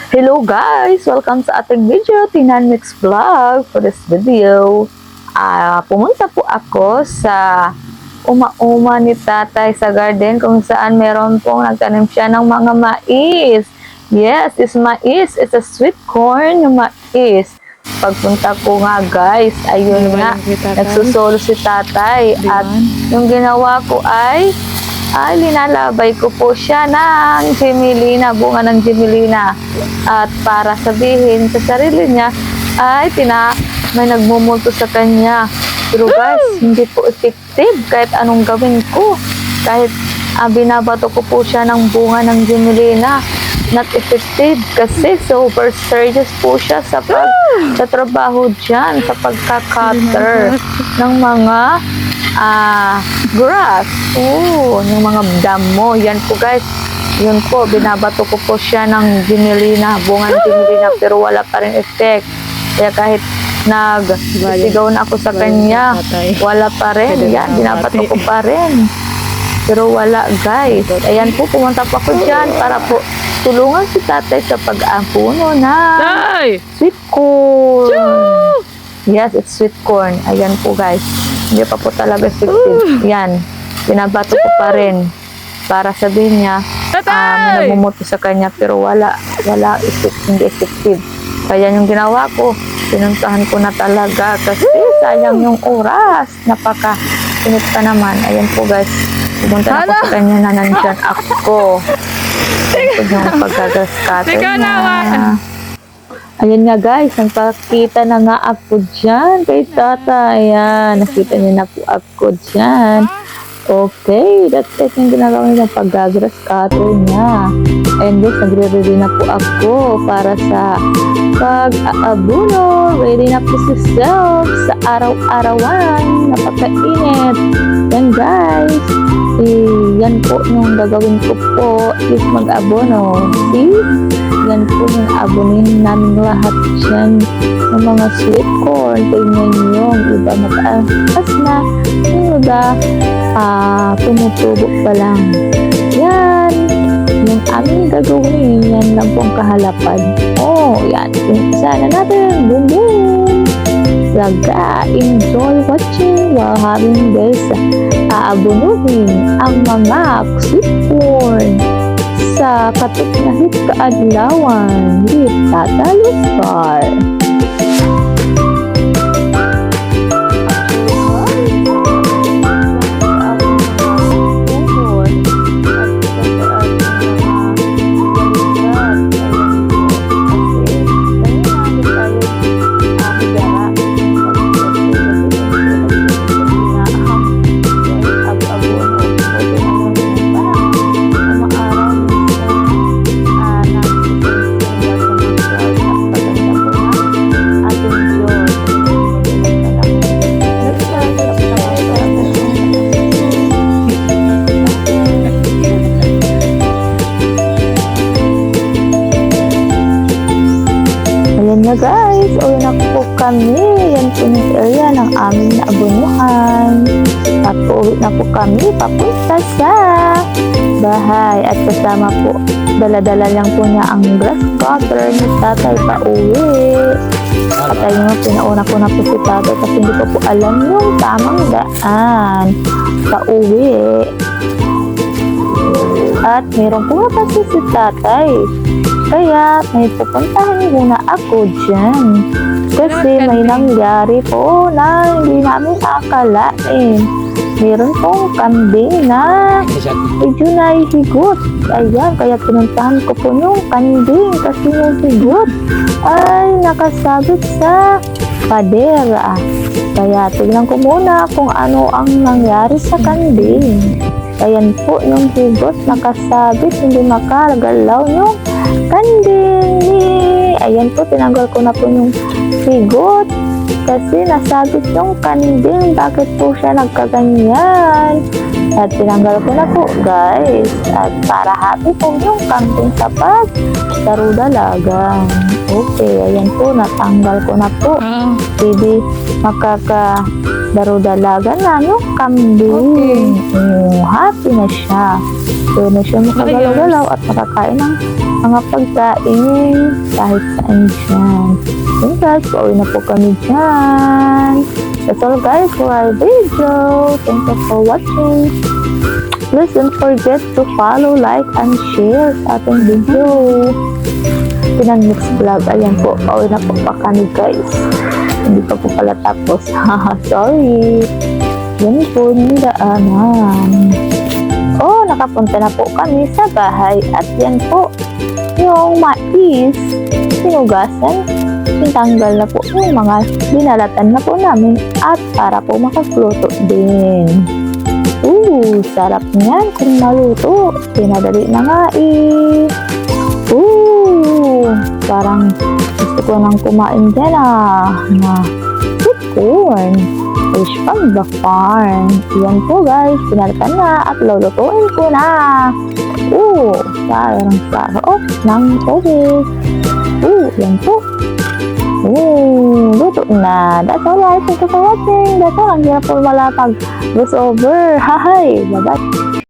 Hello guys! Welcome sa ating video, Tinan Mix Vlog. For this video, pumunta po ako sa uma-uma ni tatay sa garden kung saan meron pong nagtanim siya ng mga mais. Yes, it's mais. It's a sweet corn, yung mais. Pagpunta ko nga guys, ayun nga, nagsusolo si tatay. At yung ginawa ko ay linalabay ko po siya ng Gemelina, bunga ng Gemelina. At para sabihin sa sarili niya, may nagmumulto sa kanya. Pero guys, hindi po effective kahit anong gawin ko. Kahit binabato ko po siya ng bunga ng Gemelina, not effective kasi super serious po siya sa trabaho dyan, sa pagka-cutter ng mga grass. Yung mga damo. Yan po guys. Yun po, binabato ko po siya ng Gemelina, bunga ng Gemelina, pero wala pa rin effect. Kaya kahit nagsigaw na ako sa kanya, wala pa rin. Yan, binabato ko pa rin. Pero wala guys. Ayan po, pumunta po ako dyan para po tulungan si tatay sa pag-apuno na sweet corn. Yes, it's sweet corn. Ayan po guys. Hindi pa po talaga effective. Yan. Binabato ko pa rin. Para sabihin niya, may nagmumuto sa kanya pero wala hindi effective. Kaya yung ginawa ko, pinuntahan ko na talaga kasi sayang yung oras. Napaka-init pa naman. Ayan po guys. Pumunta na ako sa kanya na nandyan ako. Ito yung pagkagaskato niya. Ayan nga guys, nagpakita na nga ako dyan kay tata. Ayan, nakita niya na po ako dyan. Okay, that's it yung ginagawa niya, pag-grass cutter niya. And guys, nagre-ready na po ako para sa pag-aabuno. Ready na po si self sa araw-arawan. Napakainit. Yan guys. Yan po yung gagawin ko po is mag-abono. See? Yan po yung abonin namin lahat dyan ng mga sweet corn. Tingnan yung iba mataas na, yung iba tumutubo pa lang. Yan yung aming gagawin. Yan lang po ang kahalapan. Yan. Umpisa na natin. Boom boom! Laga, enjoy watching while having this aabunuhin ang mga sweet corn sa katuknahit kaadlawan with Tata Luzcar. Guys, uwi na po kami. Yan po yung area ng aming naabunuhan. At uwi na po kami papunta sa bahay. At kasama po, dala-dala lang po niya ang grass cutter ni tatay pa uwi. At ayun, pinauna ko na po si tatay kasi hindi ko po alam yung tamang daan pa uwi. At mayroon po kasi si tatay. Kaya may pupuntahan muna ako dyan. Kasi may nangyari po na hindi namin akalain. Meron pong kambing na medyo nahihigot. Ayan, kaya pinuntahan ko po yung kambing kasi yung higot ay nakasabit sa padera. Kaya tignan ko muna kung ano ang nangyari sa kambing. Ayan po yung higot nakasabit, hindi makagalaw yung kanding. Ayan po, tinanggal ko na po yung higot kasi nasabit yung kanding. Bakit po siya nagkaganyan? At tinanggal ko na po guys. At para happy po yung kambing sa pag-darudalagan. Okay, ayan po, natanggal ko na po. Hindi makaka-darudalagan na yung kambing. Happy na siya. So na siya makagalaw-galaw at makakain ng mga pagkain kahit saan dyan. Yun guys, pauwi na po kami dyan. That's all guys for our video. Thank you for watching. Please don't forget to follow, like, and share sa ating video. Pinang-mix vlog. Ayan po, pauwi na po pa kami guys. Hindi pa po pala tapos. Sorry. Yan po yung daanan. Oh, nakapunta na po kami sa bahay. At yan po, yung mais, sinugasan. Tanggal na po yung mga binalatan na po namin. At para po makagluto din. Sarap niyan kung maluto. Pinadali na nga eh. Parang gusto ko nang kumain dyan na sweet corn. Fish from the farm. Yan po guys, pinalitan na at lulutuin ko na. Parang sarap ng tubig. Yan po. Luto na. That's all guys. Thank you for watching. That's all. Ang hirap po malapag. Goes over. Bye-bye.